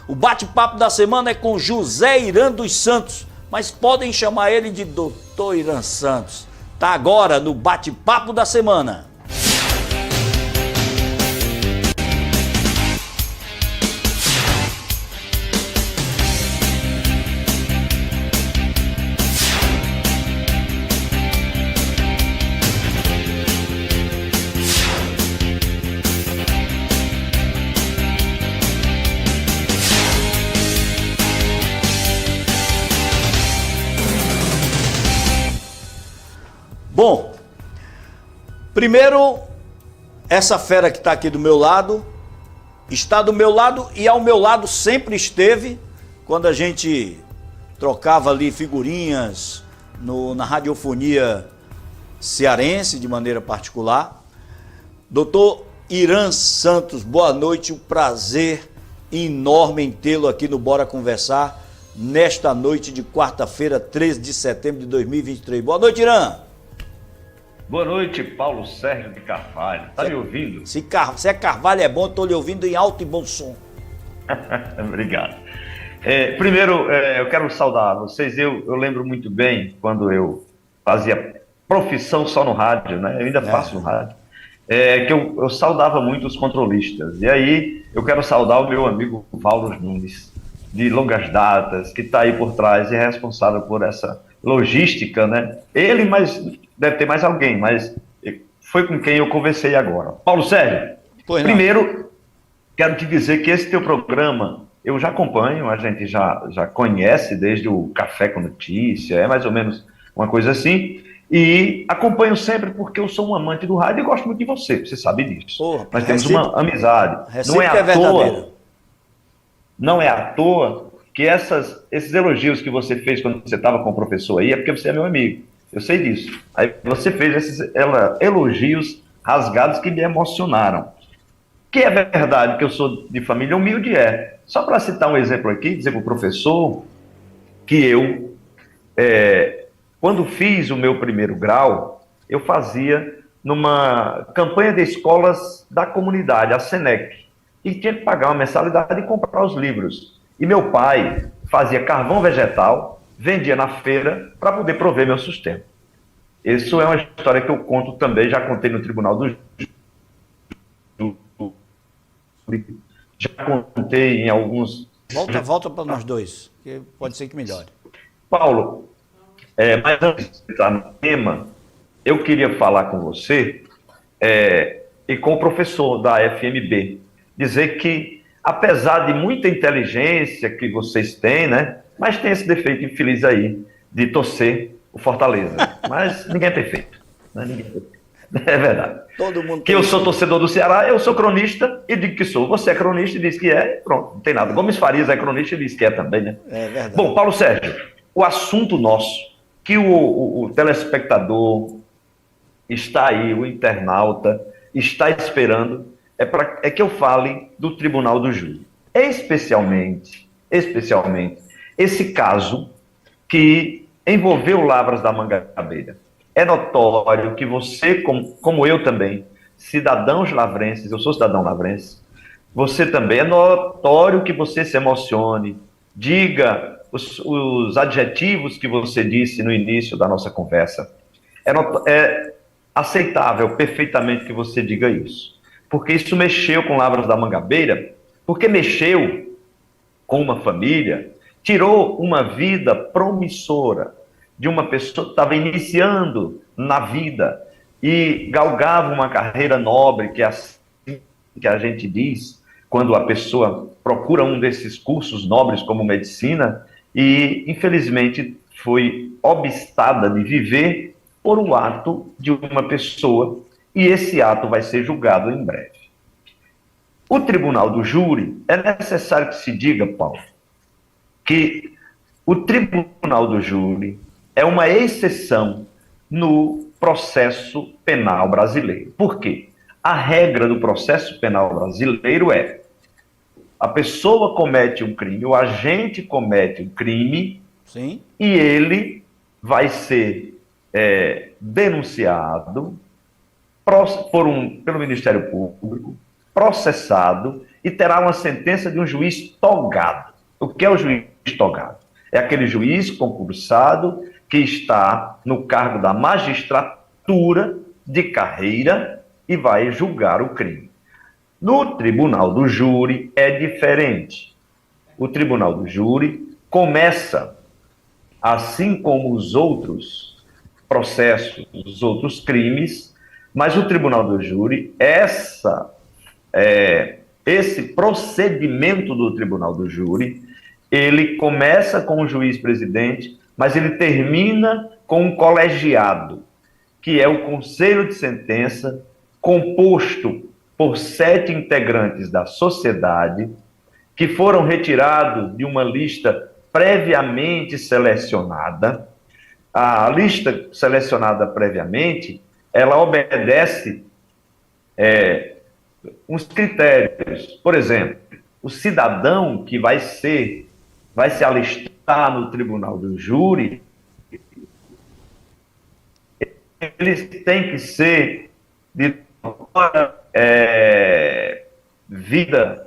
O bate-papo da semana é com José Irã dos Santos, mas podem chamar ele de Doutor Irã Santos. Tá agora no bate-papo da semana. Bom, primeiro, essa fera que está aqui do meu lado, está do meu lado e ao meu lado sempre esteve, quando a gente trocava ali figurinhas na radiofonia cearense, de maneira particular. Doutor Irã Santos, boa noite, um prazer enorme em tê-lo aqui no Bora Conversar, nesta noite de quarta-feira, 13 de setembro de 2023. Boa noite, Irã. Boa noite, Paulo Sérgio de Carvalho. Tá me ouvindo? Se é Carvalho é bom, estou lhe ouvindo em alto e bom som. Obrigado. Primeiro, eu quero saudar vocês. Eu lembro muito bem quando eu fazia profissão só no rádio, né? Eu ainda faço no rádio. Que eu saudava muito os controlistas. E aí eu quero saudar o meu amigo Paulo Nunes, de longas datas, que está aí por trás e é responsável por essa logística, né? Ele, mas deve ter mais alguém, mas foi com quem eu conversei agora. Paulo Sérgio, primeiro, quero te dizer que esse teu programa eu já acompanho, a gente já conhece desde o Café com Notícia, é mais ou menos uma coisa assim, e acompanho sempre porque eu sou um amante do rádio e gosto muito de você sabe disso. Nós temos uma amizade. Não é à toa, não é à toa que esses elogios que você fez quando você estava com o professor aí é porque você é meu amigo. Eu sei disso. Aí você fez esses elogios rasgados que me emocionaram. Que é verdade que eu sou de família humilde, Só para citar um exemplo aqui, dizer para o professor que eu, quando fiz o meu primeiro grau, eu fazia numa campanha de escolas da comunidade, a SENEC, e tinha que pagar uma mensalidade e comprar os livros. E meu pai fazia carvão vegetal, vendia na feira para poder prover meu sustento. Isso é uma história que eu conto também, já contei no Tribunal do Júri, já contei em alguns... Volta para nós dois, que pode ser que melhore. Paulo, mas antes de entrar no tema, eu queria falar com você e com o professor da FMB, dizer que apesar de muita inteligência que vocês têm, né? Mas tem esse defeito infeliz aí de torcer o Fortaleza. Mas ninguém é perfeito. Né? Ninguém é perfeito. É verdade. Todo mundo que eu sou torcedor do Ceará, eu sou cronista e digo que sou. Você é cronista e diz que é, pronto, não tem nada. Gomes Farias é cronista e diz que é também, né? É verdade. Bom, Paulo Sérgio, o assunto nosso, que o telespectador está aí, o internauta está esperando, é que eu fale do Tribunal do Júri. Especialmente, esse caso que envolveu Lavras da Mangabeira. É notório que você, como eu também, cidadãos lavrenses, eu sou cidadão lavrense, você também, é notório que você se emocione, diga os adjetivos que você disse no início da nossa conversa. É aceitável perfeitamente que você diga isso. Porque isso mexeu com Lavras da Mangabeira, porque mexeu com uma família, tirou uma vida promissora de uma pessoa que estava iniciando na vida e galgava uma carreira nobre, que é assim que a gente diz, quando a pessoa procura um desses cursos nobres como medicina e, infelizmente, foi obstada de viver por um ato de uma pessoa, e esse ato vai ser julgado em breve. O Tribunal do Júri, é necessário que se diga, Paulo, que o Tribunal do Júri é uma exceção no processo penal brasileiro. Por quê? A regra do processo penal brasileiro é: a pessoa comete um crime, o agente comete um crime, sim, e ele vai ser denunciado pelo Ministério Público, processado e terá uma sentença de um juiz togado. O que é o juiz togado? É aquele juiz concursado que está no cargo da magistratura de carreira e vai julgar o crime. No tribunal do júri é diferente. O tribunal do júri começa, assim como os outros processos, os outros crimes, mas o tribunal do júri, esse procedimento do tribunal do júri, ele começa com o juiz-presidente, mas ele termina com um colegiado, que é o conselho de sentença, composto por 7 integrantes da sociedade, que foram retirados de uma lista previamente selecionada. A lista selecionada previamente, ela obedece uns critérios. Por exemplo, o cidadão que vai se alistar no tribunal do júri, ele tem que ser de vida,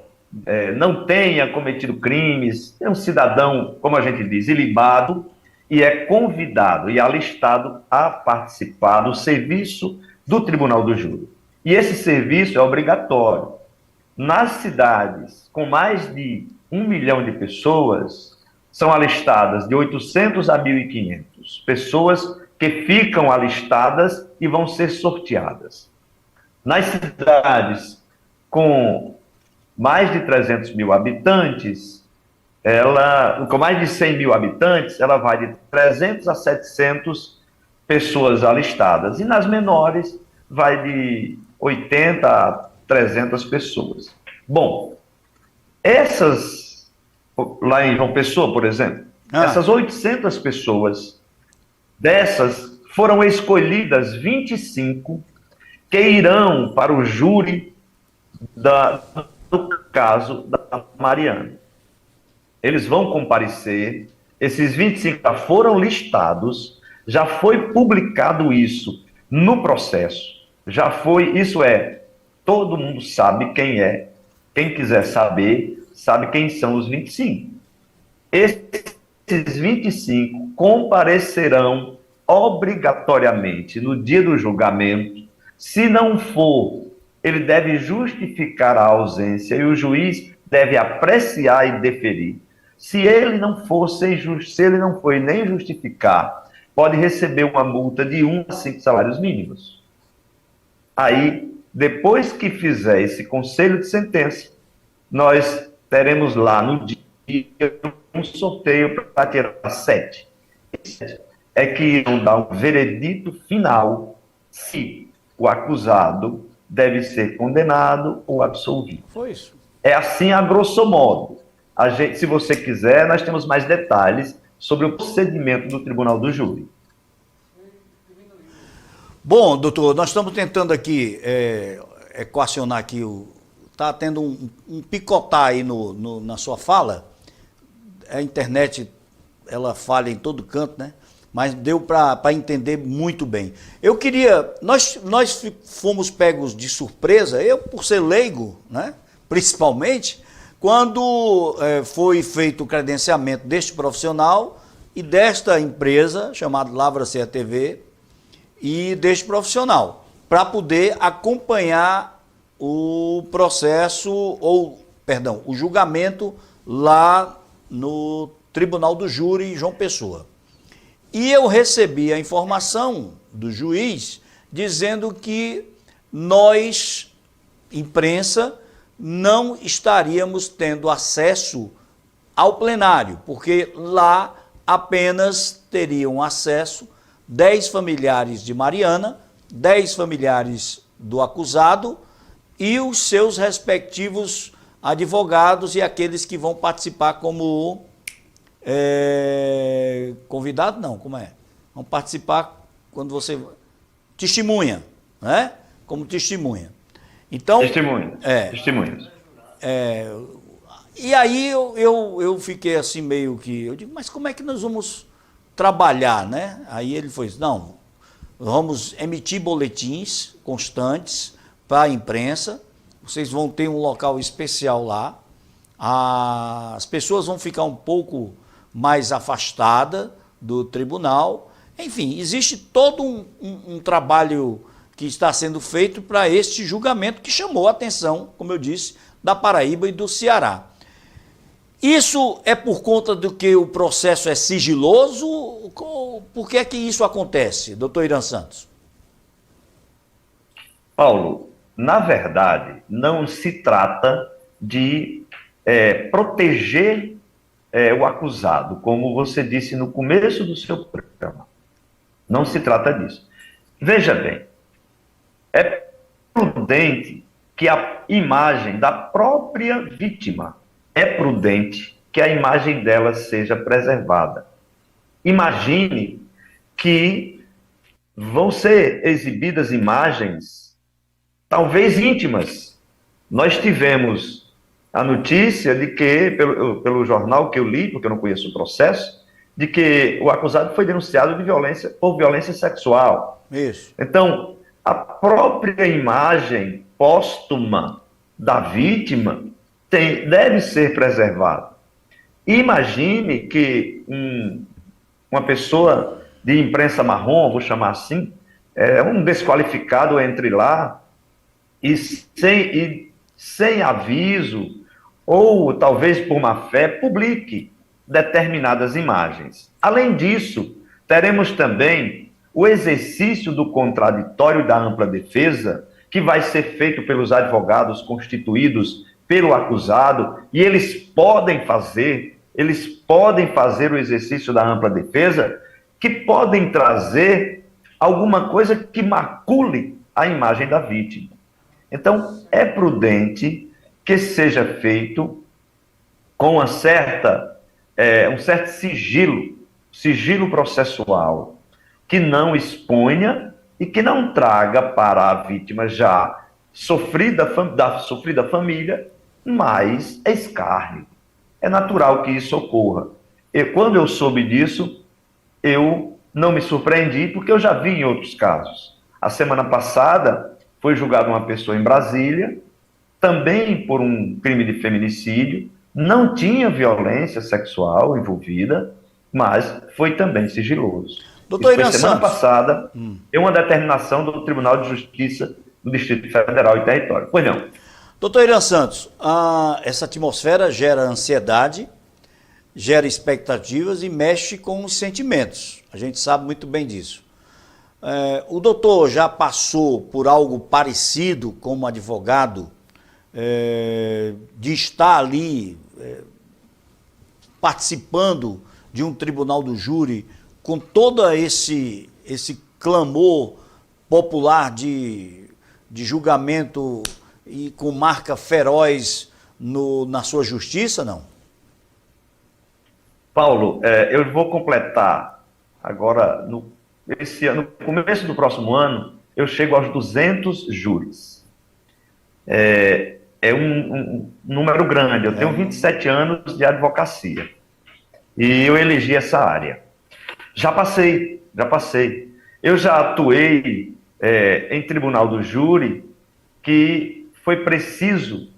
não tenha cometido crimes, é um cidadão, como a gente diz, ilibado, e é convidado e alistado a participar do serviço do tribunal do júri. E esse serviço é obrigatório. Nas cidades com mais de 1 milhão de pessoas, são alistadas de 800 a 1.500 pessoas que ficam alistadas e vão ser sorteadas. Nas cidades com mais de 300 mil habitantes, com mais de 100 mil habitantes, ela vai de 300 a 700 pessoas alistadas. E nas menores, vai de 80 a 300 pessoas. Bom, lá em João Pessoa, por exemplo, essas 800 pessoas, dessas foram escolhidas 25 que irão para o júri do caso da Mariana. Eles vão comparecer, esses 25 já foram listados, já foi publicado isso no processo, todo mundo sabe quem é, quem quiser saber, sabe quem são os 25. Esses 25 comparecerão obrigatoriamente no dia do julgamento. Se não for, ele deve justificar a ausência e o juiz deve apreciar e deferir. Se ele não for e nem justificar, pode receber uma multa de 1 a 5 salários mínimos. Aí, depois que fizer esse conselho de sentença, nós teremos lá no dia um sorteio para tirar 7. É que irão dar um veredito final se o acusado deve ser condenado ou absolvido. Foi isso. É assim a grosso modo. Se você quiser, nós temos mais detalhes sobre o procedimento do Tribunal do Júri. Bom, doutor, nós estamos tentando aqui equacionar aqui, está tendo um picotar aí na sua fala. A internet, ela falha em todo canto, né? Mas deu para entender muito bem. Eu queria, nós fomos pegos de surpresa, eu por ser leigo, né? Principalmente, quando foi feito o credenciamento deste profissional e desta empresa, chamada Lavra-se TV, e deste profissional, para poder acompanhar o processo, o julgamento lá no Tribunal do Júri em João Pessoa. E eu recebi a informação do juiz dizendo que nós, imprensa, não estaríamos tendo acesso ao plenário, porque lá apenas teriam acesso 10 familiares de Mariana, 10 familiares do acusado e os seus respectivos advogados e aqueles que vão participar como convidado, não, como é? Vão participar quando você testemunha, né? Como testemunha. Então, testemunhas. E aí eu fiquei assim meio que, eu digo, mas como é que nós vamos trabalhar, né? Aí ele foi, não, vamos emitir boletins constantes para a imprensa, vocês vão ter um local especial lá, as pessoas vão ficar um pouco mais afastadas do tribunal. Enfim, existe todo um trabalho que está sendo feito para este julgamento que chamou a atenção, como eu disse, da Paraíba e do Ceará. Isso é por conta do que o processo é sigiloso? Por que é que isso acontece, doutor Irã Santos? Paulo, na verdade, não se trata de proteger o acusado, como você disse no começo do seu programa. Não se trata disso. Veja bem, é prudente que a imagem da própria vítima, é prudente que a imagem dela seja preservada. Imagine que vão ser exibidas imagens, talvez íntimas. Nós tivemos a notícia de que, pelo jornal que eu li, porque eu não conheço o processo, de que o acusado foi denunciado por violência sexual. Isso. Então, a própria imagem póstuma da vítima deve ser preservada. Imagine que uma pessoa de imprensa marrom, vou chamar assim, um desqualificado entre lá e sem aviso, ou talvez por má fé, publique determinadas imagens. Além disso, teremos também o exercício do contraditório da ampla defesa, que vai ser feito pelos advogados constituídos pelo acusado, e eles podem fazer o exercício da ampla defesa, que podem trazer alguma coisa que macule a imagem da vítima. Então, é prudente que seja feito com um certo sigilo processual, que não exponha e que não traga para a vítima já sofrida família mais escárnio. É natural que isso ocorra. E quando eu soube disso, eu não me surpreendi, porque eu já vi em outros casos. A semana passada foi julgada uma pessoa em Brasília, também por um crime de feminicídio, não tinha violência sexual envolvida, mas foi também sigiloso. Doutor Irã Santos, semana passada, é uma determinação do Tribunal de Justiça do Distrito Federal e Território. Pois não. Doutor Irã Santos, essa atmosfera gera ansiedade, gera expectativas e mexe com os sentimentos. A gente sabe muito bem disso. O doutor já passou por algo parecido como advogado, de estar ali participando de um tribunal do júri com todo esse clamor popular de julgamento e com marca feroz na sua justiça, não? Paulo, eu vou completar agora, no começo do próximo ano, eu chego aos 200 júris. É um número grande. Eu tenho 27 anos de advocacia e eu elegi essa área. Já passei. Eu já atuei em tribunal do júri, que foi preciso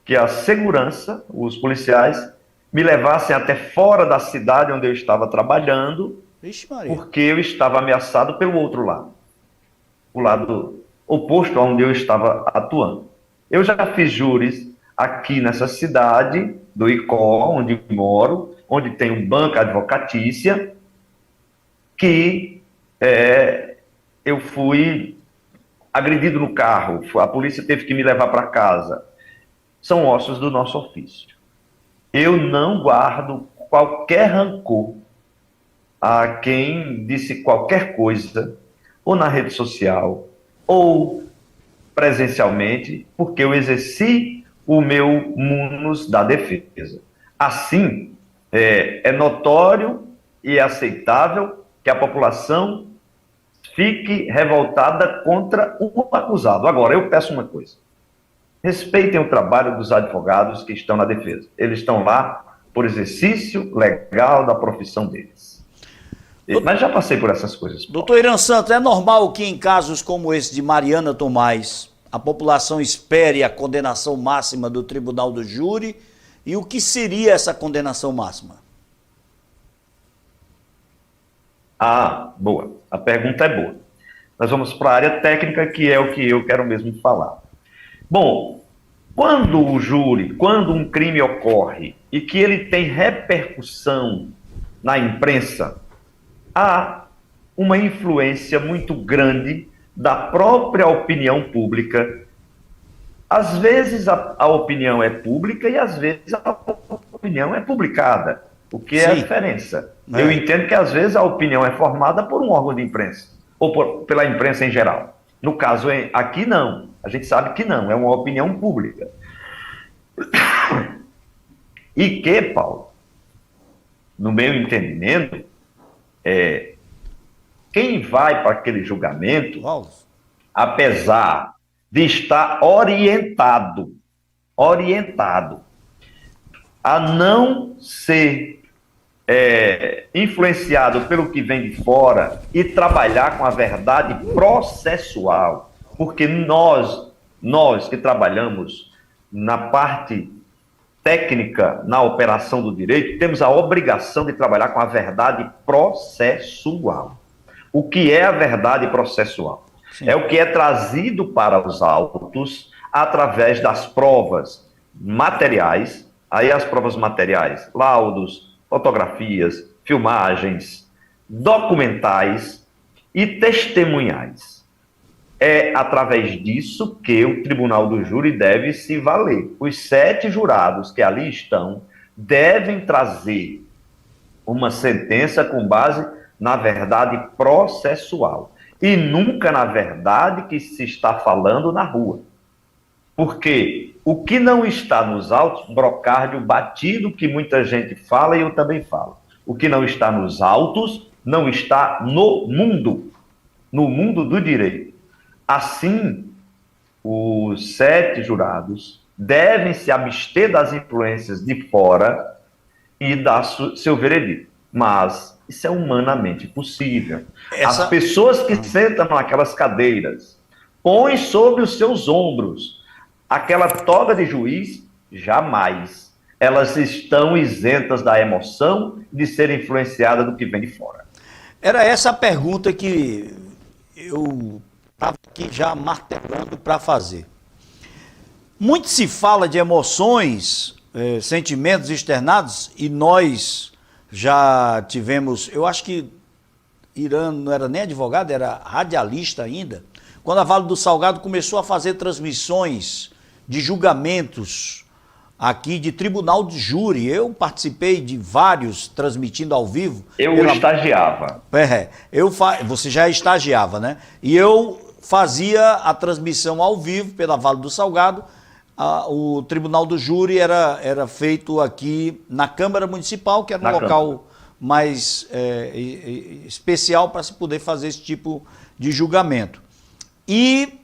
que a segurança, os policiais, me levassem até fora da cidade onde eu estava trabalhando, Vixe Maria. porque eu estava ameaçado pelo outro lado, o lado oposto a onde eu estava atuando. Eu já fiz júris aqui nessa cidade do Icó, onde moro, onde tem um banco advocatícia, que eu fui agredido no carro, a polícia teve que me levar para casa. São ossos do nosso ofício. Eu não guardo qualquer rancor a quem disse qualquer coisa, ou na rede social, ou presencialmente, porque eu exerci o meu munus da defesa. Assim, é notório e é aceitável que a população fique revoltada contra o acusado. Agora, eu peço uma coisa. Respeitem o trabalho dos advogados que estão na defesa. Eles estão lá por exercício legal da profissão deles. Mas já passei por essas coisas. Doutor Irã Santos, é normal que em casos como esse de Mariana Tomás, a população espere a condenação máxima do tribunal do júri? E o que seria essa condenação máxima? Ah, boa. A pergunta é boa. Nós vamos para a área técnica, que é o que eu quero mesmo falar. Bom, quando um crime ocorre e que ele tem repercussão na imprensa, há uma influência muito grande da própria opinião pública. Às vezes a opinião é pública e às vezes a opinião é publicada. O que é a diferença? Eu entendo que às vezes a opinião é formada por um órgão de imprensa, ou pela imprensa em geral. No caso aqui não, a gente sabe que não, é uma opinião pública. E que, Paulo, no meu entendimento, quem vai para aquele julgamento, apesar de estar orientado a não ser influenciado pelo que vem de fora e trabalhar com a verdade processual, porque nós que trabalhamos na parte técnica, na operação do direito, temos a obrigação de trabalhar com a verdade processual. O que é a verdade processual? Sim. É o que é trazido para os autos através das provas materiais, aí as provas materiais, laudos, fotografias, filmagens, documentais e testemunhais. É através disso que o Tribunal do Júri deve se valer. Os 7 jurados que ali estão devem trazer uma sentença com base na verdade processual e nunca na verdade que se está falando na rua. Porque o que não está nos autos, brocárdio batido, que muita gente fala e eu também falo. O que não está nos autos não está no mundo do direito. Assim, os 7 jurados devem se abster das influências de fora e dar seu veredito. Mas isso é humanamente possível. As pessoas que sentam naquelas cadeiras põem sobre os seus ombros aquela toga de juiz, jamais. Elas estão isentas da emoção de serem influenciadas do que vem de fora. Era essa a pergunta que eu estava aqui já martelando para fazer. Muito se fala de emoções, sentimentos externados, e nós já tivemos, eu acho que Irã não era nem advogado, era radialista ainda, quando a Vale do Salgado começou a fazer transmissões de julgamentos aqui de tribunal de júri. Eu participei de vários transmitindo ao vivo. Estagiava. Você já estagiava, né? E eu fazia a transmissão ao vivo pela Vale do Salgado. O tribunal do júri era feito aqui na Câmara Municipal, que era um local mais especial para se poder fazer esse tipo de julgamento. E,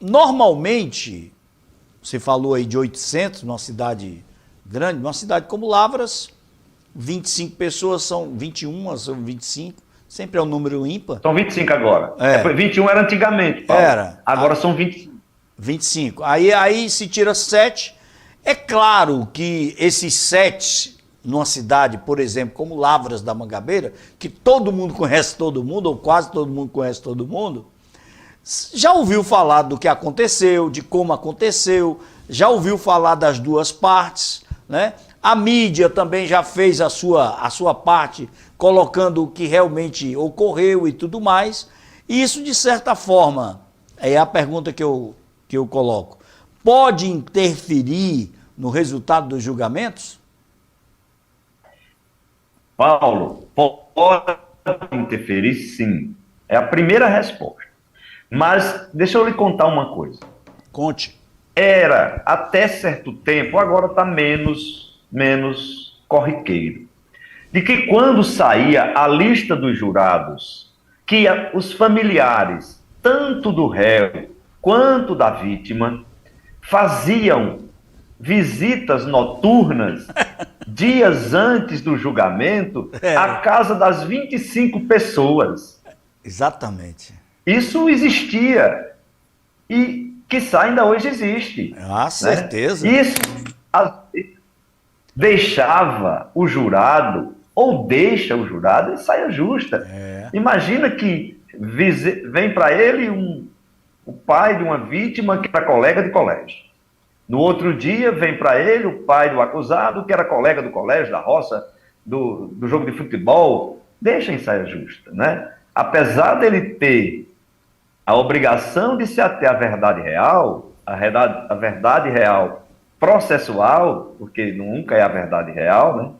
normalmente, você falou aí de 800, numa cidade grande, numa cidade como Lavras, 25 pessoas são 21, são 25, sempre é um número ímpar. São 25 agora. 21 era antigamente, Paulo. Agora são 25. 25. Aí se tira 7. É claro que esses 7, numa cidade, por exemplo, como Lavras da Mangabeira, que todo mundo conhece todo mundo, ou quase todo mundo conhece todo mundo, já ouviu falar do que aconteceu, de como aconteceu, já ouviu falar das duas partes, né? A mídia também já fez a sua parte, colocando o que realmente ocorreu e tudo mais. E isso, de certa forma, é a pergunta que eu coloco. Pode interferir no resultado dos julgamentos? Paulo, pode interferir sim. É a primeira resposta. Mas deixa eu lhe contar uma coisa. Conte. Era até certo tempo, agora está menos corriqueiro, de que quando saía a lista dos jurados, que os familiares, tanto do réu quanto da vítima, faziam visitas noturnas dias antes do julgamento à casa das 25 pessoas. Exatamente. Isso existia. E quiçá ainda hoje existe. Ah, Né? certeza. Isso deixava o jurado, ou deixa o jurado em saia justa. É. Imagina que vem para ele o pai de uma vítima que era colega de colégio. No outro dia, vem para ele o pai do acusado, que era colega do colégio, da roça, do jogo de futebol. Deixa em saia justa, né? Apesar dele ter a obrigação de se ater à verdade real, a verdade real processual, porque nunca é a verdade real, né?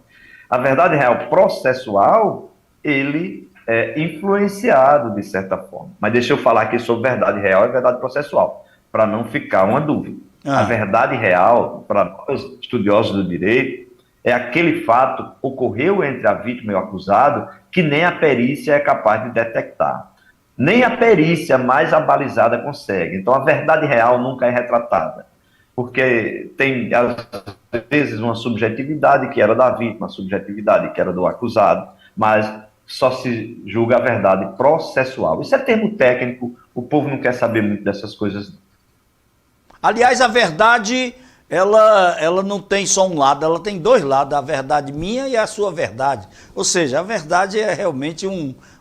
A verdade real processual, ele é influenciado de certa forma. Mas deixa eu falar aqui sobre verdade real e verdade processual, para não ficar uma dúvida. A verdade real, para nós estudiosos do direito, é aquele fato ocorreu entre a vítima e o acusado que nem a perícia é capaz de detectar. Nem a perícia mais abalizada consegue. Então, a verdade real nunca é retratada. Porque tem, às vezes, uma subjetividade que era da vítima, uma subjetividade que era do acusado, mas só se julga a verdade processual. Isso é termo técnico, o povo não quer saber muito dessas coisas. Aliás, a verdade, ela não tem só um lado, ela tem dois lados, a verdade minha e a sua verdade. Ou seja, a verdade é realmente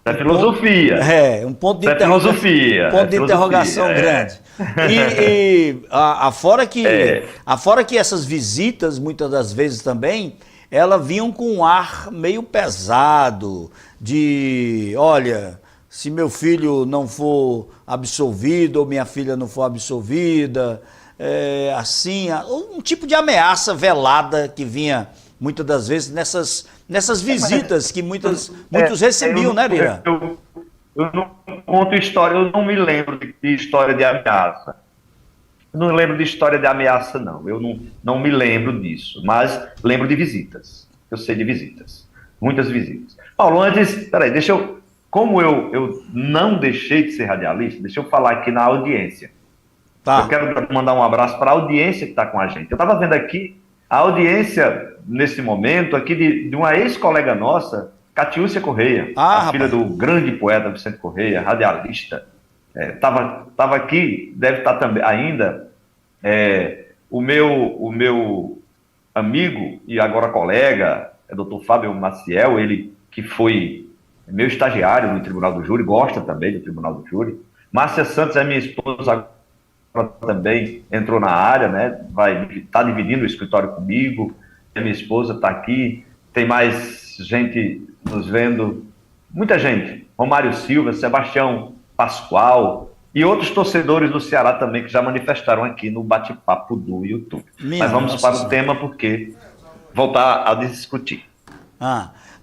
É filosofia. Um ponto de é filosofia. Ponto de interrogação grande. E afora que essas visitas, muitas das vezes também, elas vinham com um ar meio pesado, de, olha, se meu filho não for absolvido ou minha filha não for absolvida, assim, um tipo de ameaça velada que vinha muitas das vezes nessas visitas que muitos recebiam, né, Lira? Eu não conto história, eu não me lembro de história de ameaça. Eu não lembro de história de ameaça, não. Eu não me lembro disso, mas lembro de visitas. Eu sei de visitas. Muitas visitas. Paulo, antes, peraí, como eu não deixei de ser radialista, deixa eu falar aqui na audiência. Tá. Eu quero mandar um abraço para a audiência que está com a gente. Eu estava vendo aqui a audiência, nesse momento, aqui de uma ex-colega nossa, Catiúcia Correia, a filha do grande poeta Vicente Correia, radialista. Estava aqui, deve estar também ainda, o meu amigo e agora colega, Dr. Fábio Maciel, ele que foi meu estagiário no Tribunal do Júri, gosta também do Tribunal do Júri. Márcia Santos é minha esposa, agora também entrou na área, né? Tá dividindo o escritório comigo. Minha esposa está aqui, tem mais gente nos vendo, muita gente. Romário Silva, Sebastião Pascoal e outros torcedores do Ceará também que já manifestaram aqui no bate-papo do YouTube. Mas vamos para o tema porque voltar a discutir.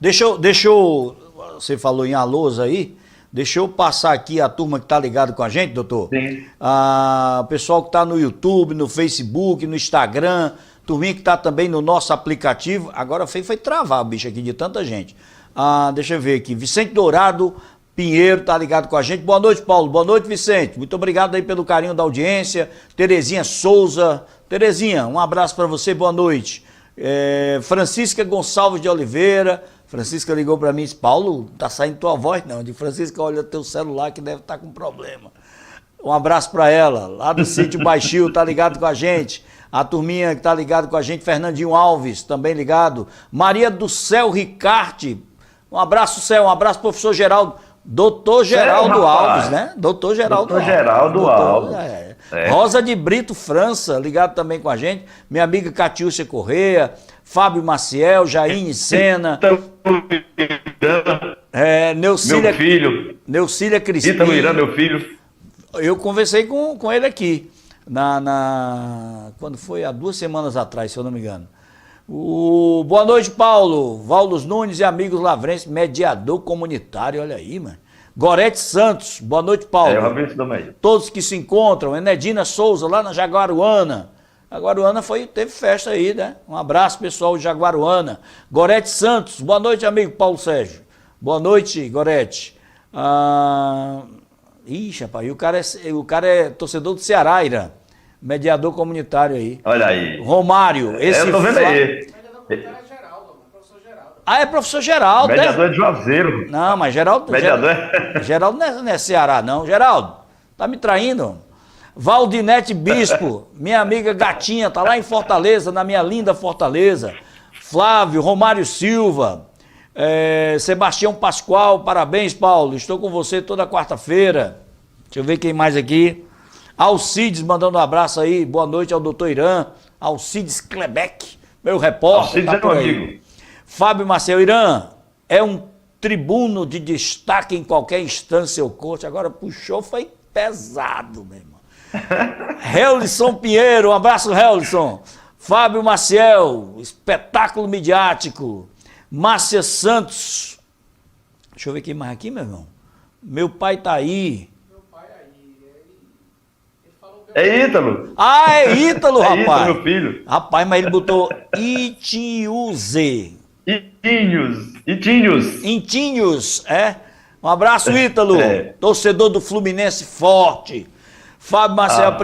Deixa eu, você falou em alôs aí, deixa eu passar aqui a turma que está ligado com a gente, doutor. Sim. O pessoal que está no YouTube, no Facebook, no Instagram, turminha que está também no nosso aplicativo. Agora foi travar o bicho aqui de tanta gente. Deixa eu ver aqui. Vicente Dourado Pinheiro está ligado com a gente. Boa noite, Paulo. Boa noite, Vicente. Muito obrigado aí pelo carinho da audiência. Terezinha Souza. Terezinha, um abraço para você. Boa noite. Francisca Gonçalves de Oliveira. Francisca ligou para mim e disse, Paulo, tá saindo tua voz não. De Francisca, olha teu celular que deve estar com problema. Um abraço para ela, lá do sítio Baixio, tá ligado com a gente. A turminha que tá ligado com a gente, Fernandinho Alves, também ligado. Maria do Céu Ricarte, um abraço, Céu, um abraço, professor Geraldo. Doutor Geraldo Alves, né? Doutor Geraldo Alves. Geraldo Alves. Rosa de Brito França, ligado também com a gente. Minha amiga Catiúcia Correia, Fábio Maciel, Jaine Sena. Neucília, meu filho. Neucília Cristina. Ítalo Irã, meu filho. Eu conversei com ele aqui, quando foi? Há 2 semanas atrás, se eu não me engano. Boa noite, Paulo. Valdos Nunes e amigos lavrenses, mediador comunitário, olha aí, mano. Gorete Santos, boa noite, Paulo. Todos que se encontram, Enedina Souza, lá na Jaguaruana. Jaguaruana teve festa aí, né? Um abraço, pessoal de Jaguaruana. Gorete Santos, boa noite, amigo Paulo Sérgio. Boa noite, Gorete. Ixi, rapaz, o cara é torcedor do Ceará, Irã. Mediador comunitário aí. Olha aí. Romário. Eu tô vendo aí. É professor Geraldo. Mediador é de Juazeiro. Não, mas Geraldo... Mediador Geraldo não é Ceará, não. Geraldo, tá me traindo? Valdinete Bispo, minha amiga gatinha, tá lá em Fortaleza, na minha linda Fortaleza. Flávio, Romário Silva, Sebastião Pascoal, parabéns, Paulo. Estou com você toda quarta-feira. Deixa eu ver quem mais aqui. Alcides mandando um abraço aí. Boa noite ao doutor Irã. Alcides Klebeck, meu repórter. Alcides é meu amigo. Fábio Marcel, Irã é um tribuno de destaque em qualquer instância ou corte. Agora puxou, foi pesado, meu irmão. Helison Pinheiro, um abraço, Helison. Fábio Maciel, espetáculo midiático. Márcia Santos. Deixa eu ver quem mais aqui, meu irmão. Meu pai tá aí. É Ítalo. Ah, é Ítalo, rapaz. É Ítalo, meu filho. Rapaz, mas ele botou Itiuze. Intinhos, é? Um abraço, Ítalo. Torcedor do Fluminense forte. Fábio Marcel,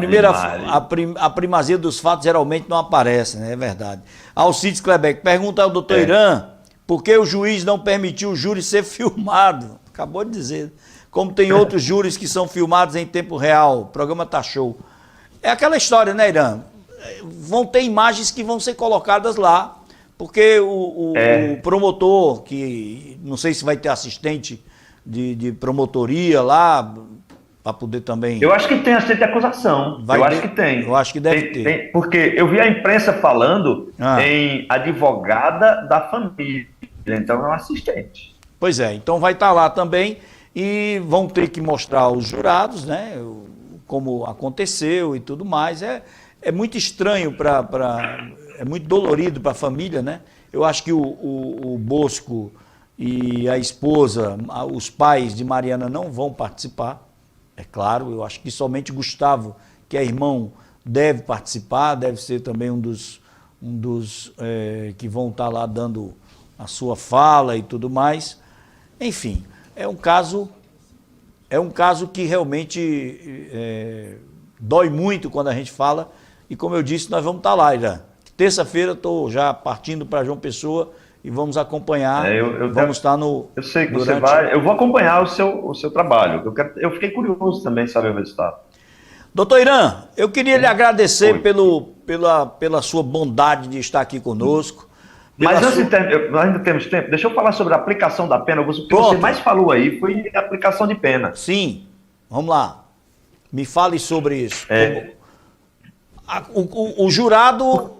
a primazia dos fatos geralmente não aparece, né? É verdade. Alcides Klebeck, pergunta ao doutor Irã por que o juiz não permitiu o júri ser filmado. Acabou de dizer. Como tem outros júris que são filmados em tempo real. O programa tá show. É aquela história, né, Irã? Vão ter imagens que vão ser colocadas lá, porque o promotor, que não sei se vai ter assistente de promotoria lá, para poder também... Eu acho que tem assistente de acusação. Acho que tem. Eu acho que deve ter. Porque eu vi a imprensa falando em advogada da família, então é um assistente. Pois é, então vai estar lá também e vão ter que mostrar aos jurados, né, como aconteceu e tudo mais. É muito estranho, é muito dolorido para a família, né? Eu acho que o Bosco e a esposa, os pais de Mariana não vão participar. É claro, eu acho que somente Gustavo, que é irmão, deve participar, deve ser também um dos que vão estar lá dando a sua fala e tudo mais. Enfim, é um caso que realmente dói muito quando a gente fala, e como eu disse, nós vamos estar lá, Irã. Terça-feira estou já partindo para João Pessoa e vamos acompanhar, vamos estar no... Eu sei que você vai, eu vou acompanhar o seu trabalho, eu fiquei curioso também de saber o resultado. Doutor Irã, eu queria lhe agradecer pela sua bondade de estar aqui conosco. Mas antes nós ainda temos tempo, deixa eu falar sobre a aplicação da pena. O que você mais falou aí foi a aplicação de pena. Sim, vamos lá. Me fale sobre isso. O jurado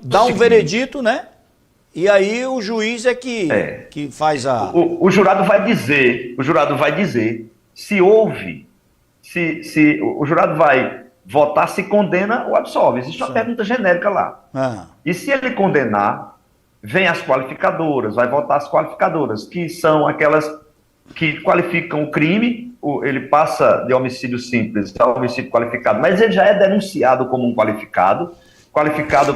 dá um veredito, né? E aí o juiz é que faz a... O jurado vai dizer se houve, se o jurado vai votar se condena ou absolve. Existe uma pergunta genérica lá. E se ele condenar, vem as qualificadoras, vai votar as qualificadoras, que são aquelas que qualificam o crime. Ele passa de homicídio simples a homicídio qualificado, mas ele já é denunciado como um qualificado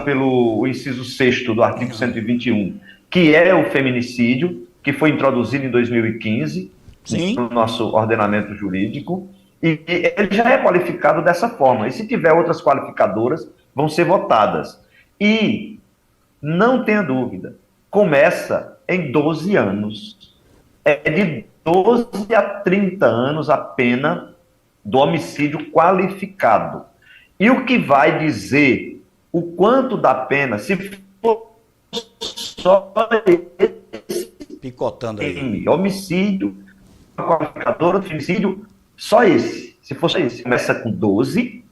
pelo inciso 6º do artigo 121, que é o feminicídio, que foi introduzido em 2015 no nosso ordenamento jurídico, e ele já é qualificado dessa forma. E se tiver outras qualificadoras, vão ser votadas. E, não tenha dúvida, começa em 12 anos. É de 12 a 30 anos a pena do homicídio qualificado. E o que vai dizer o quanto da pena, se for só picotando aí, homicídio, qualificador, feminicídio, só esse. Se for só esse, começa com 12,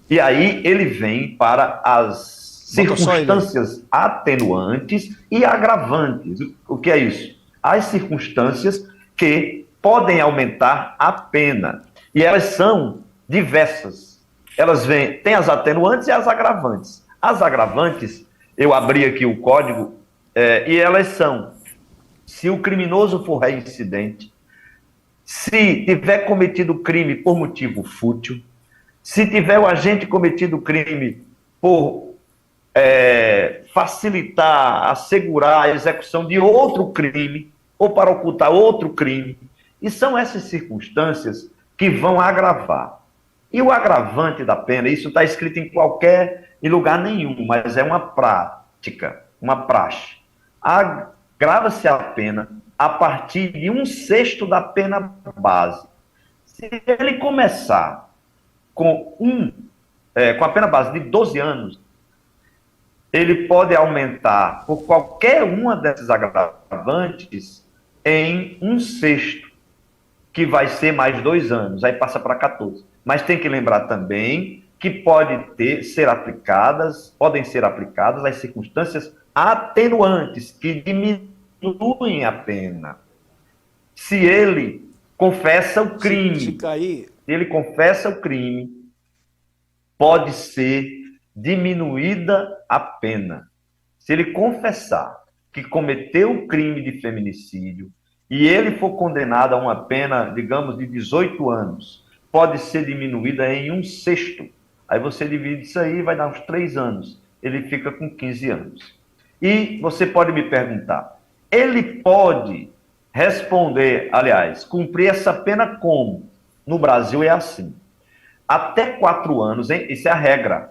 e aí ele vem para as circunstâncias atenuantes e agravantes. O que é isso? As circunstâncias que podem aumentar a pena. E elas são diversas. Elas têm as atenuantes e as agravantes. As agravantes, eu abri aqui o código, e elas são: se o criminoso for reincidente, se tiver cometido crime por motivo fútil, se tiver o agente cometido crime por facilitar, assegurar a execução de outro crime, ou para ocultar outro crime. E são essas circunstâncias que vão agravar. E o agravante da pena, isso está escrito em lugar nenhum, mas é uma prática, uma praxe. Agrava-se a pena a partir de 1/6 da pena base. Se ele começar com a pena base de 12 anos, ele pode aumentar por qualquer uma dessas agravantes em 1/6, que vai ser mais 2 anos, aí passa para 14. Mas tem que lembrar também que podem ser aplicadas as circunstâncias atenuantes, que diminuem a pena. Se ele confessa o crime, pode ser diminuída a pena. Se ele confessar que cometeu o crime de feminicídio e ele for condenado a uma pena, digamos, de 18 anos, pode ser diminuída em 1/6. Aí você divide isso aí, vai dar uns 3 anos. Ele fica com 15 anos. E você pode me perguntar, ele pode responder, aliás, cumprir essa pena como? No Brasil é assim. Até 4 anos, hein? Isso é a regra,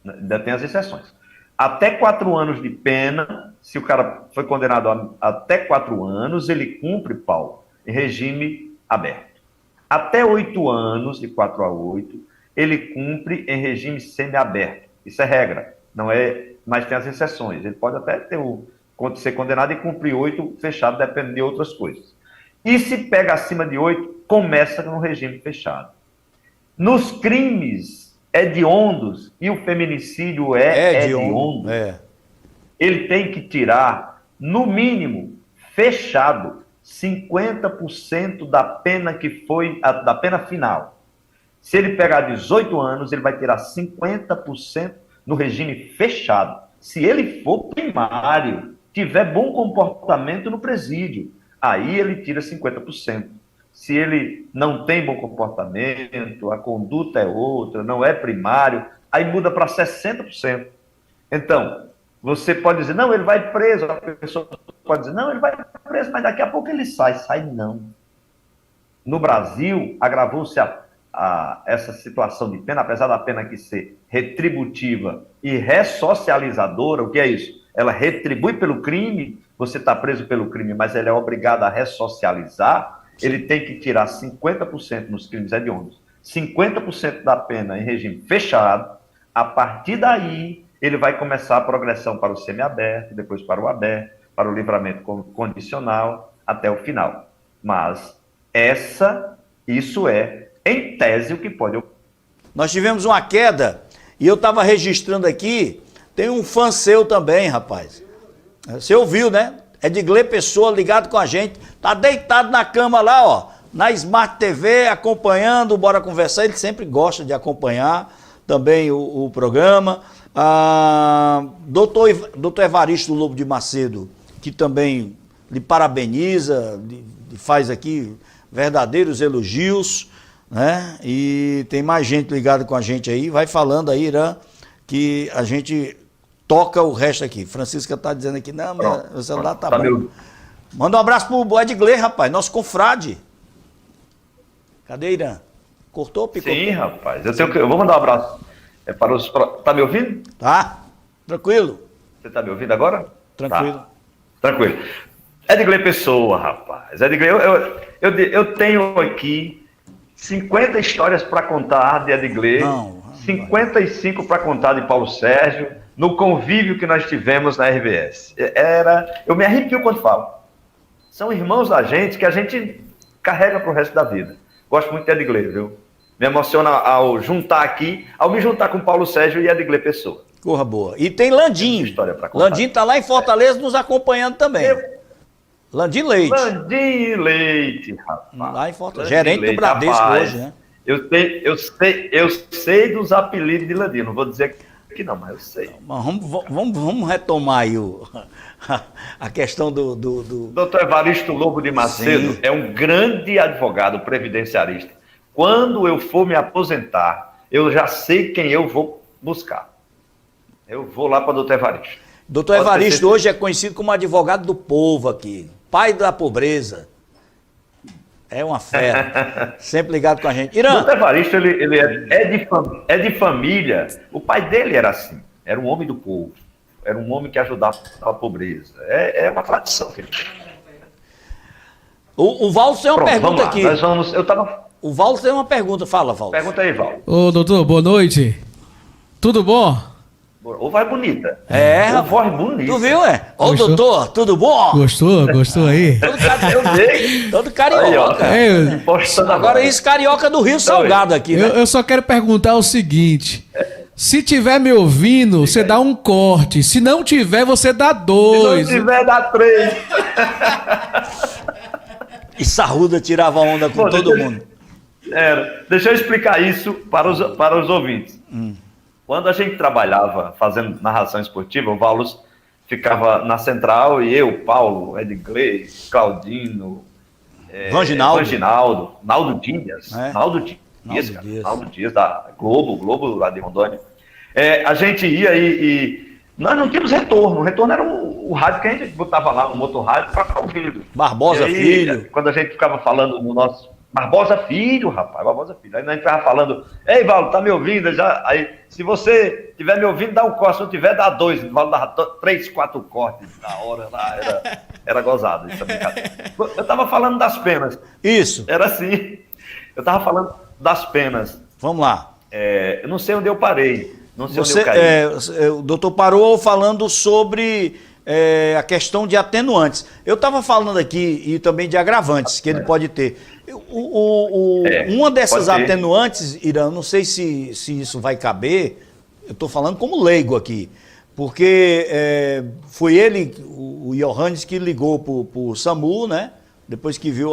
ainda tem as exceções. Até 4 anos de pena, se o cara foi condenado até 4 anos, ele cumpre, Paulo, em regime aberto. Até 8 anos, de 4 a 8, ele cumpre em regime semiaberto. Isso é regra, não é, mas tem as exceções. Ele pode até ser condenado e cumprir 8 fechado, dependendo de outras coisas. E se pega acima de 8, começa no regime fechado. Nos crimes hediondos, e o feminicídio é hediondo, ele tem que tirar, no mínimo, fechado, 50% da pena da pena final. Se ele pegar 18 anos, ele vai tirar 50% no regime fechado. Se ele for primário, tiver bom comportamento no presídio, aí ele tira 50%. Se ele não tem bom comportamento, a conduta é outra, não é primário, aí muda para 60%. Então, você pode dizer, não, ele vai preso. A pessoa pode dizer, não, ele vai preso, mas daqui a pouco ele sai. Sai não. No Brasil, agravou-se essa situação de pena, apesar da pena aqui ser retributiva e ressocializadora. O que é isso? Ela retribui pelo crime, você está preso pelo crime, mas ele é obrigado a ressocializar. Ele tem que tirar 50% nos crimes hediondos, 50% da pena em regime fechado. A partir daí, ele vai começar a progressão para o semiaberto, depois para o aberto, para o livramento condicional, até o final. Mas isso é, em tese, o que pode ocorrer. Nós tivemos uma queda, e eu estava registrando aqui, tem um fã seu também, rapaz. Você ouviu, né? Edgley Pessoa ligado com a gente, tá deitado na cama lá, ó, na Smart TV, acompanhando, bora conversar, ele sempre gosta de acompanhar também o programa. Doutor Evaristo Lobo de Macedo, que também lhe parabeniza, lhe faz aqui verdadeiros elogios, né? E tem mais gente ligada com a gente aí, vai falando aí, Irã, que a gente toca o resto aqui. Francisca tá dizendo aqui, não, meu celular tá bom. Manda um abraço pro Edgley, rapaz, nosso confrade. Cadê, Irã? Cortou, picou? Sim, rapaz, eu vou mandar um abraço. Tá me ouvindo? Tá, tranquilo. Você tá me ouvindo agora? Tranquilo. Tá. Tranquilo. Edgley Pessoa, rapaz. Edgley, eu tenho aqui 50 histórias para contar de Edgley, 55 para contar de Paulo Sérgio, no convívio que nós tivemos na RBS. Eu me arrepio quando falo. São irmãos da gente que a gente carrega para o resto da vida. Gosto muito de Edgley, viu? Me emociona ao me juntar com Paulo Sérgio e Edgley Pessoa. Corra boa. E tem Landim. História para contar. Landim tá lá em Fortaleza nos acompanhando também. Landim Leite. Landim Leite, rapaz. Lá em Fortaleza. Gerente do Bradesco, rapaz, hoje, né? Eu sei dos apelidos de Landim. Não vou dizer que não, mas eu sei. Mas vamos retomar aí a questão do... Doutor Evaristo Lobo de Macedo. Sim. É um grande advogado previdenciarista. Quando eu for me aposentar, eu já sei quem eu vou buscar. Eu vou lá para o doutor Evaristo. Doutor Evaristo hoje é conhecido como advogado do povo aqui, pai da pobreza. É uma fera, sempre ligado com a gente. Irã. Doutor Evaristo, ele é de família. O pai dele era assim, era um homem do povo. Era um homem que ajudava a pobreza. É uma tradição que ele tem. O Valso tem uma pergunta aqui. O Valdo tem uma pergunta. Fala, Valdo. Pergunta aí, Val. Ô, doutor, boa noite. Tudo bom? Ou vai bonita. É, Ou voz bonita. Tu viu, é? Ô, Gostou? doutor, tudo bom? Gostou aí? Eu dei. Todo Aí, carioca. É, Postando Agora agora. isso, carioca do Rio Salgado aqui, né? eu só quero perguntar o seguinte. Se tiver me ouvindo, você dá um corte. Se não tiver, você dá Se dois. não tiver, dá 3. E Sarruda tirava onda com Pô, todo deixa eu- mundo. Deixa eu explicar isso para os ouvintes. Quando a gente trabalhava fazendo narração esportiva, o Valus ficava na central e eu, Paulo, Edgley, Claudino, Vanginaldo, Naldo Dias, É. Naldo Dias, Naldo cara, Dias. Naldo Dias da Globo lá de Rondônia. A gente ia e nós não tínhamos retorno. O retorno era o rádio que a gente botava lá, no motorrádio, para ficar ouvindo. Barbosa E aí, Filho. Quando a gente ficava falando no nosso. Barbosa Filho, rapaz, Barbosa Filho. Aí a gente ficava falando, ei, Valdo, tá me ouvindo? Já? Aí, se você estiver me ouvindo, dá um corte. Se não tiver, dá 2. O Valdo dava 3, 4 cortes na hora lá. Era gozado essa brincadeira. Eu tava falando das penas. Isso. Era assim. Eu tava falando das penas. Vamos lá. Eu não sei onde eu parei. Não sei Você, onde eu caí. o doutor parou falando sobre a questão de atenuantes. Eu estava falando aqui e também de agravantes que ele pode ter. Uma dessas pode ter. atenuantes, Irã, não sei se isso vai caber, eu estou falando como leigo aqui, porque foi ele, o Johannes, que ligou para o SAMU, né? Depois que viu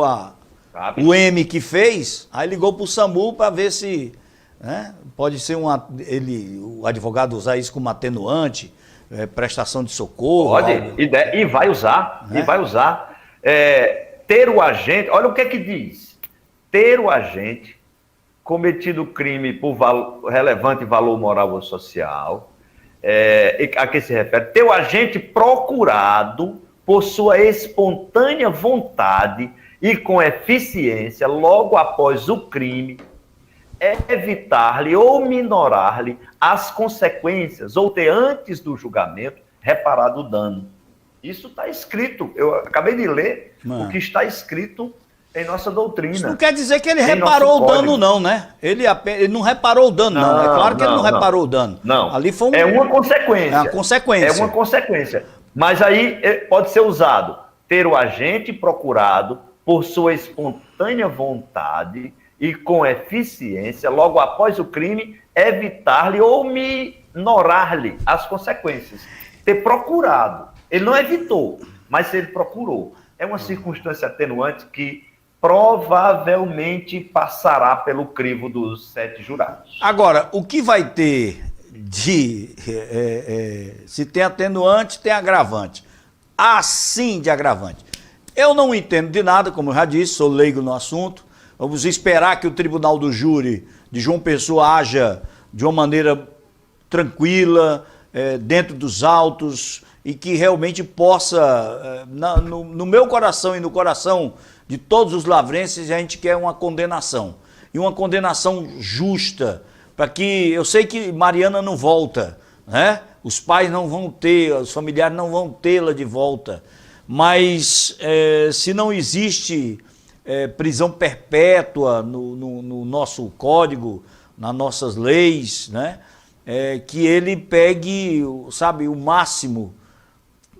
Sabe? o M que fez, aí ligou para o SAMU para ver se... né, pode ser o advogado usar isso como atenuante, prestação de socorro. Pode, algo. e vai usar, Né? e vai usar. Ter o agente, olha o que é que diz. Ter o agente cometido crime por relevante valor moral ou social, a que se refere, ter o agente procurado por sua espontânea vontade e com eficiência logo após o crime, evitar-lhe ou minorar-lhe as consequências ou ter antes do julgamento reparado o dano. Isso está escrito, eu acabei de ler o que está escrito em nossa doutrina. Isso não quer dizer que ele Em reparou o nosso dano, código. não, né? Ele não reparou o dano, não. É claro que ele não reparou o dano. Não, Ali foi é uma consequência. É uma consequência. É uma consequência. Mas aí pode ser usado ter o agente procurado por sua espontânea vontade e com eficiência, logo após o crime, evitar-lhe ou minorar-lhe as consequências. Ter procurado. Ele não evitou, mas ele procurou. É uma circunstância atenuante que provavelmente passará pelo crivo dos 7 jurados. Agora, o que vai ter se tem atenuante, tem agravante. Assim de agravante. Eu não entendo de nada, como eu já disse, sou leigo no assunto. Vamos esperar que o Tribunal do Júri de João Pessoa haja de uma maneira tranquila, dentro dos autos, e que realmente possa, no meu coração e no coração de todos os lavrenses, a gente quer uma condenação. E uma condenação justa, para que, eu sei que Mariana não volta, né? Os pais não vão ter, os familiares não vão tê-la de volta, mas se não existe prisão perpétua no nosso código, nas nossas leis, né? Que ele pegue, sabe, o máximo.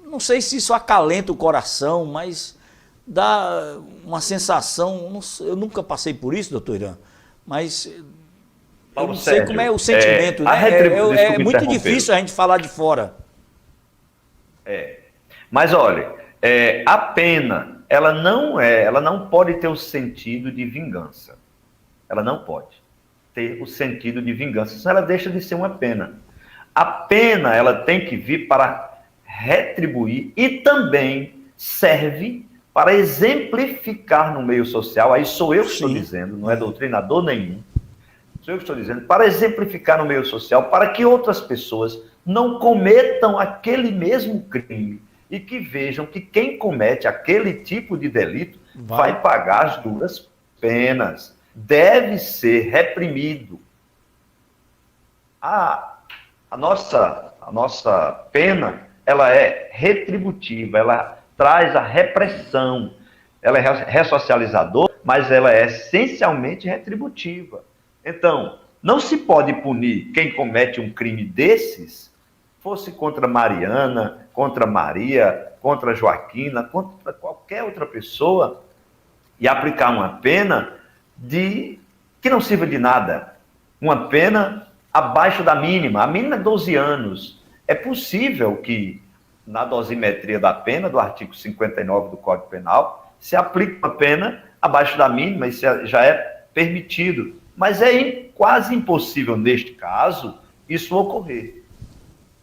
Não sei se isso acalenta o coração, mas dá uma sensação, eu nunca passei por isso, doutor Irã, mas eu não sei como é o sentimento, né? É muito difícil a gente falar de fora. Mas olha, a pena, ela não pode ter o sentido de vingança. Ela não pode ter o sentido de vingança, senão ela deixa de ser uma pena. A pena, ela tem que vir para retribuir e também serve para exemplificar no meio social, aí sou eu que estou dizendo, não é doutrinador nenhum, sou eu que estou dizendo, para exemplificar no meio social, para que outras pessoas não cometam aquele mesmo crime e que vejam que quem comete aquele tipo de delito vai pagar as duras penas, deve ser reprimido. A nossa pena, ela é retributiva, ela traz a repressão. ela é ressocializadora, mas ela é essencialmente retributiva. Então, não se pode punir quem comete um crime desses, fosse contra Mariana, contra Maria, contra Joaquina, contra qualquer outra pessoa, e aplicar uma pena que não sirva de nada. Uma pena abaixo da mínima. A mínima é 12 anos. É possível que, na dosimetria da pena, do artigo 59 do Código Penal, se aplique uma pena abaixo da mínima, isso já é permitido. Mas é quase impossível, neste caso, isso ocorrer.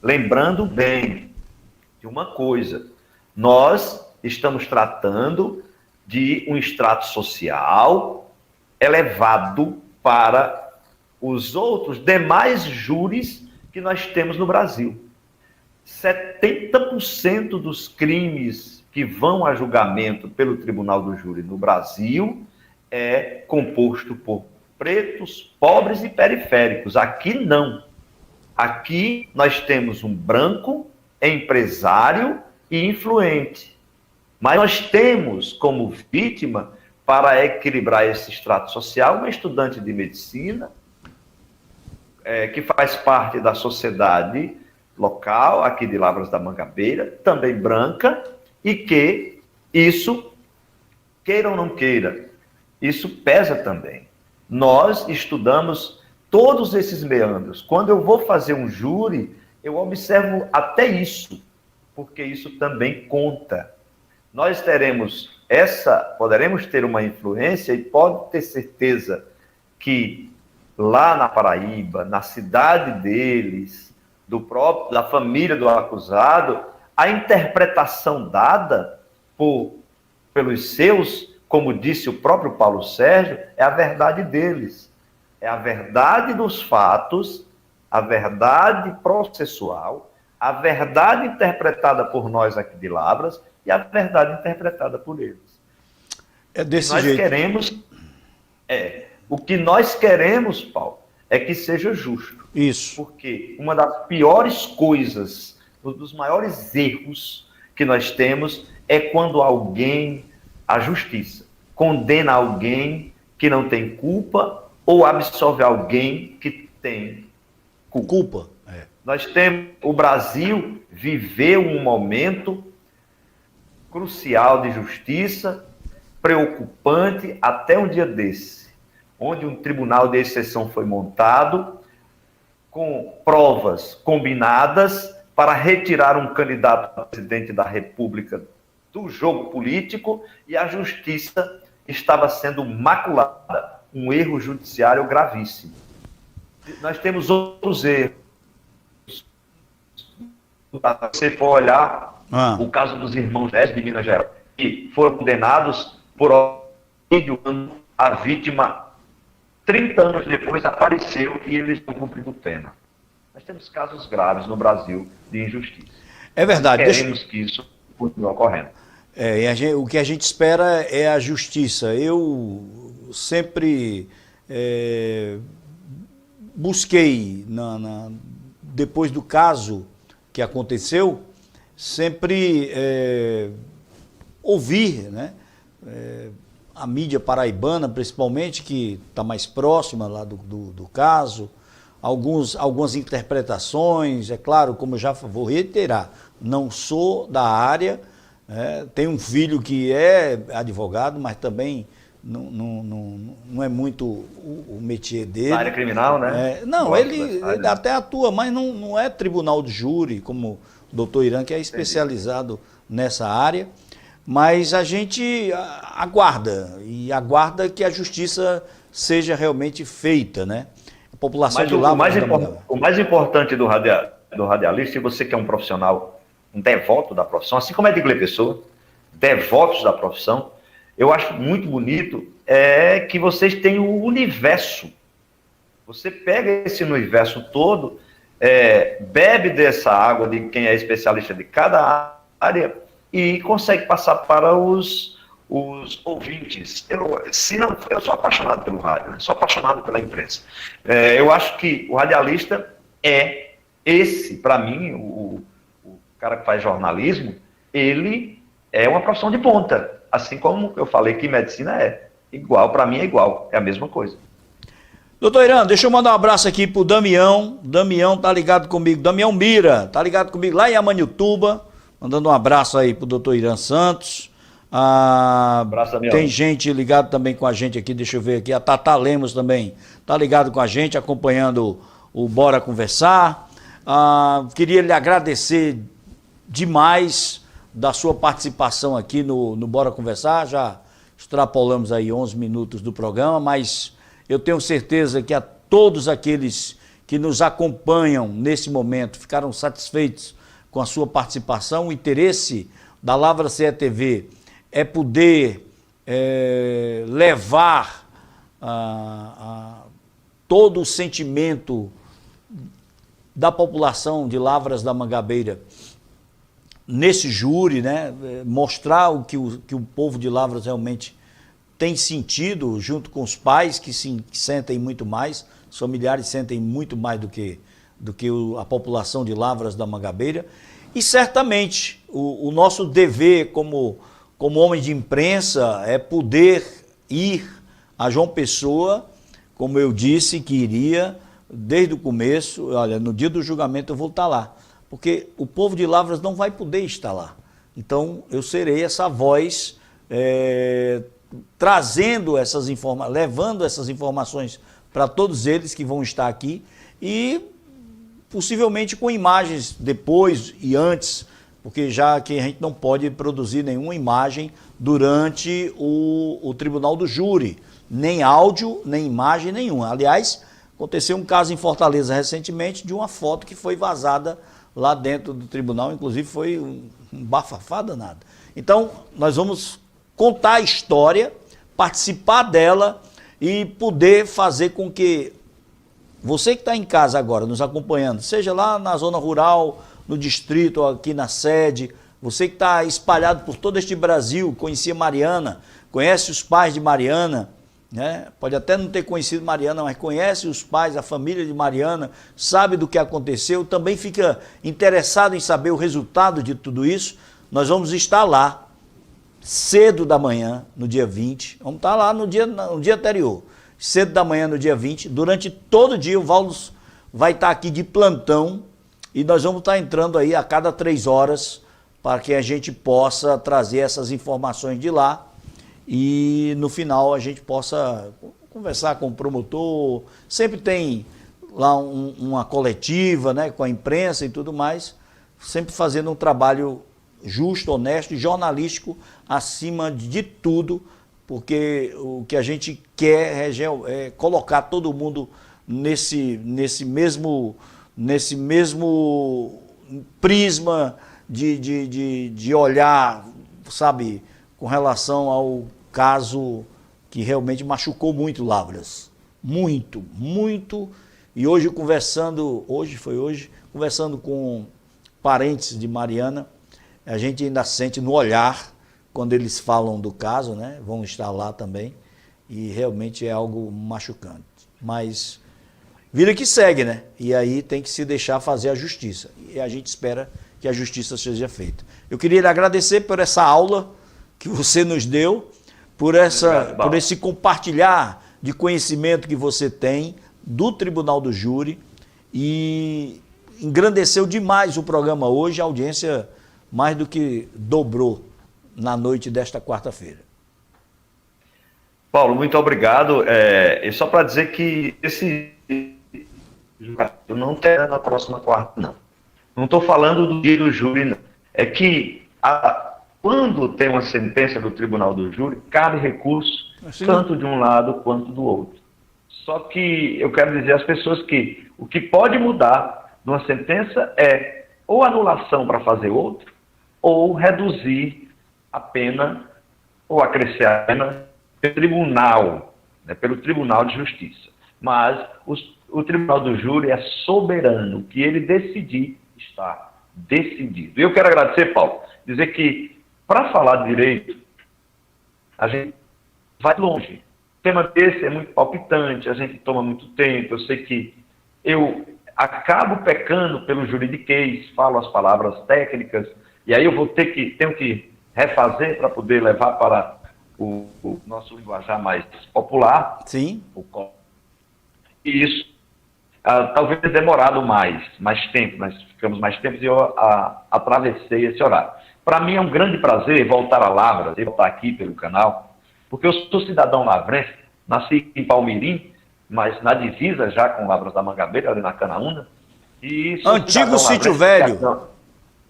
Lembrando bem de uma coisa, nós estamos tratando de um extrato social elevado para os outros demais júris que nós temos no Brasil. 70% dos crimes que vão a julgamento pelo Tribunal do Júri no Brasil é composto por pretos, pobres e periféricos. Aqui não. Aqui nós temos um branco, empresário e influente. Mas nós temos como vítima, para equilibrar esse extrato social, uma estudante de medicina, que faz parte da sociedade local, aqui de Lavras da Mangabeira, também branca, e que isso, queira ou não queira, isso pesa também. Nós estudamos todos esses meandros. Quando eu vou fazer um júri, eu observo até isso, porque isso também conta. Nós poderemos ter uma influência e pode ter certeza que lá na Paraíba, na cidade deles, da família do acusado, a interpretação dada pelos seus, como disse o próprio Paulo Sérgio, é a verdade deles. É a verdade dos fatos, a verdade processual, a verdade interpretada por nós aqui de Lavras e a verdade interpretada por eles. É desse jeito. O que nós queremos, Paulo, é que seja justo. Isso. Porque uma das piores coisas, um dos maiores erros que nós temos é quando a justiça, condena alguém que não tem culpa ou absolve alguém que tem culpa. O Brasil viveu um momento crucial de justiça, preocupante até um dia desse, onde um tribunal de exceção foi montado com provas combinadas para retirar um candidato a presidente da República do jogo político, e a justiça estava sendo maculada, um erro judiciário gravíssimo. Nós temos outros erros. Se for olhar o caso dos irmãos Dez de Minas Gerais, que foram condenados por homicídio, a vítima, 30 anos depois, apareceu e eles estão cumprindo pena. Nós temos casos graves no Brasil de injustiça. É verdade. Queremos que isso continue ocorrendo. O que a gente espera é a justiça. Eu sempre busquei, depois do caso que aconteceu, sempre ouvir, né, a mídia paraibana, principalmente, que está mais próxima lá do caso, algumas interpretações. É claro, como eu já vou reiterar, não sou da área, tenho um filho que é advogado, mas também não é muito o métier dele. Na área criminal, né? Ele até atua, mas não é tribunal de júri, como o doutor Irã, que é especializado nessa área. Mas a gente aguarda que a justiça seja realmente feita, né? A população mas o mais importante do radialista, e você que é um profissional, um devoto da profissão, assim como é de Edgley Pessoa, devotos da profissão, eu acho muito bonito que vocês têm o universo. Você pega esse universo todo, bebe dessa água de quem é especialista de cada área e consegue passar para os ouvintes. Eu sou apaixonado pelo rádio, sou apaixonado pela imprensa. Eu acho que o radialista para mim, o cara que faz jornalismo, ele é uma profissão de ponta. assim como eu falei que medicina é igual, para mim é igual, é a mesma coisa. Doutor Irã, deixa eu mandar um abraço aqui pro Damião. Damião tá ligado comigo. Damião Mira, tá ligado comigo lá em Amanituba. Mandando um abraço aí pro doutor Irã Santos. Abraço, Damião. Tem gente ligado também com a gente aqui, deixa eu ver aqui. A Tata Lemos também tá ligado com a gente, acompanhando o Bora Conversar. Queria lhe agradecer demais da sua participação aqui no Bora Conversar. Já extrapolamos aí 11 minutos do programa, mas eu tenho certeza que a todos aqueles que nos acompanham nesse momento ficaram satisfeitos com a sua participação. O interesse da Lavra CE TV é poder levar todo o sentimento da população de Lavras da Mangabeira nesse júri, né? Mostrar o que o povo de Lavras realmente tem sentido, junto com os pais que sentem muito mais, os familiares sentem muito mais do que a população de Lavras da Mangabeira. E certamente o nosso dever como homem de imprensa é poder ir a João Pessoa, como eu disse que iria desde o começo. Olha, no dia do julgamento eu vou estar lá, porque o povo de Lavras não vai poder estar lá. Então eu serei essa voz trazendo essas informações, levando essas informações para todos eles que vão estar aqui e possivelmente com imagens depois e antes, porque já que a gente não pode produzir nenhuma imagem durante o tribunal do júri, nem áudio, nem imagem nenhuma. Aliás, aconteceu um caso em Fortaleza recentemente de uma foto que foi vazada lá dentro do tribunal, inclusive foi um bafafá danado. Então, nós vamos contar a história, participar dela e poder fazer com que você que está em casa agora, nos acompanhando, seja lá na zona rural, no distrito, aqui na sede, você que está espalhado por todo este Brasil, conhecia Mariana, conhece os pais de Mariana, né? Pode até não ter conhecido Mariana, mas conhece os pais, a família de Mariana, sabe do que aconteceu, também fica interessado em saber o resultado de tudo isso. Nós vamos estar lá cedo da manhã, no dia 20, vamos estar lá no dia anterior, cedo da manhã no dia 20, durante todo o dia o Valdo vai estar aqui de plantão e nós vamos estar entrando aí a cada 3 horas para que a gente possa trazer essas informações de lá e no final a gente possa conversar com o promotor. Sempre tem lá uma coletiva, né, com a imprensa e tudo mais, sempre fazendo um trabalho justo, honesto e jornalístico acima de tudo, porque o que a gente quer é colocar todo mundo nesse mesmo prisma de olhar, sabe, com relação ao caso que realmente machucou muito Lavras. Muito, muito. E hoje conversando com parentes de Mariana, a gente ainda sente no olhar, quando eles falam do caso, né? Vão estar lá também, e realmente é algo machucante. Mas vida que segue, né? E aí tem que se deixar fazer a justiça. E a gente espera que a justiça seja feita. Eu queria lhe agradecer por essa aula que você nos deu, por esse compartilhar de conhecimento que você tem do Tribunal do Júri, e engrandeceu demais o programa hoje, a audiência mais do que dobrou na noite desta quarta-feira. Paulo, muito obrigado. E só para dizer que esse julgamento não terá na próxima quarta, não. Não estou falando do dia do júri, não. É que quando tem uma sentença do Tribunal do Júri, cabe recurso tanto de um lado quanto do outro. Só que eu quero dizer às pessoas que o que pode mudar numa sentença é ou anulação para fazer outro, ou reduzir a pena, ou acrescer a pena pelo tribunal, né, pelo Tribunal de Justiça. Mas o Tribunal do Júri é soberano, o que ele decidir está decidido. E eu quero agradecer, Paulo, dizer que para falar de direito, a gente vai longe. O tema desse é muito palpitante, a gente toma muito tempo, eu sei que eu acabo pecando pelo juridiquês, falo as palavras técnicas, e aí eu tenho que refazer para poder levar para o nosso linguajar mais popular. Sim. E isso talvez demorado mais tempo, nós ficamos mais tempo e eu atravessei esse horário. Para mim é um grande prazer voltar a Lavras, e voltar aqui pelo canal, porque eu sou cidadão lavrense, nasci em Palmirim, mas na divisa já com Lavras da Mangabeira, ali na Canaúna. E Antigo Sítio Velho.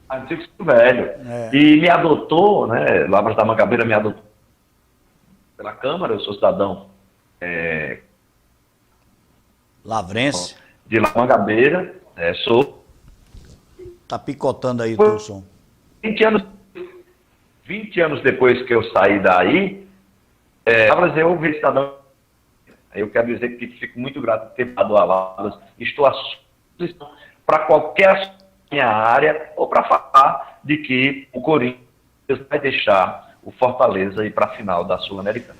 Antigo Sítio Velho. E me adotou, né? Lavras da Mangabeira me adotou pela Câmara, eu sou cidadão Lavrense. de Mangabeira, sou. Tá picotando aí o teu som. 20 anos depois que eu saí daí, Lavras eu vi cidadão. Eu quero dizer que fico muito grato por ter dado a Lavras. Estou à sua disposição para qualquer minha área ou para falar de que o Corinthians vai deixar o Fortaleza ir para a final da Sul-Americana.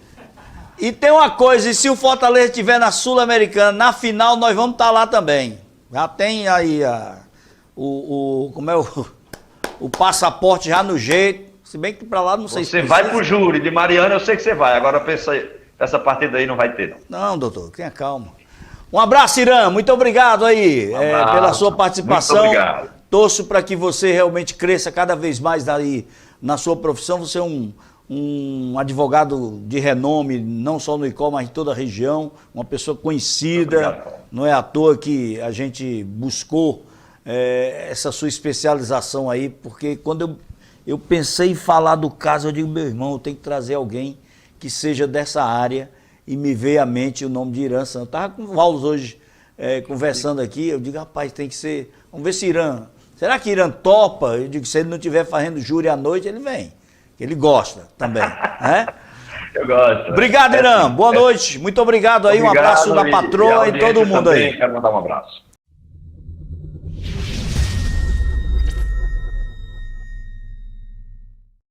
E tem uma coisa, e se o Fortaleza estiver na Sul-Americana, na final nós vamos estar lá também. Já tem aí o passaporte já no jeito, se bem que para lá não sei se você vai pro júri de Mariana, eu sei que você vai. Agora pensa aí, essa partida aí não vai ter, não. Não, doutor, tenha calma. Um abraço, Irã, muito obrigado aí pela sua participação. Muito obrigado. Torço para que você realmente cresça cada vez mais aí na sua profissão. Você é um advogado de renome, não só no ICOL, mas em toda a região, uma pessoa conhecida. Obrigado. Não é à toa que a gente buscou essa sua especialização aí, porque quando eu pensei em falar do caso, eu digo, meu irmão, eu tenho que trazer alguém que seja dessa área, e me veio à mente o nome de Irã Santos. Eu estava com o Valdos hoje conversando aqui, eu digo, rapaz, tem que ser, vamos ver se Irã, será que Irã topa? Eu digo, se ele não estiver fazendo júri à noite, ele vem, ele gosta também, né? Eu gosto. Obrigado, Irã, boa noite, muito obrigado aí, um abraço da patroa e todo mundo também, aí. quero mandar um abraço.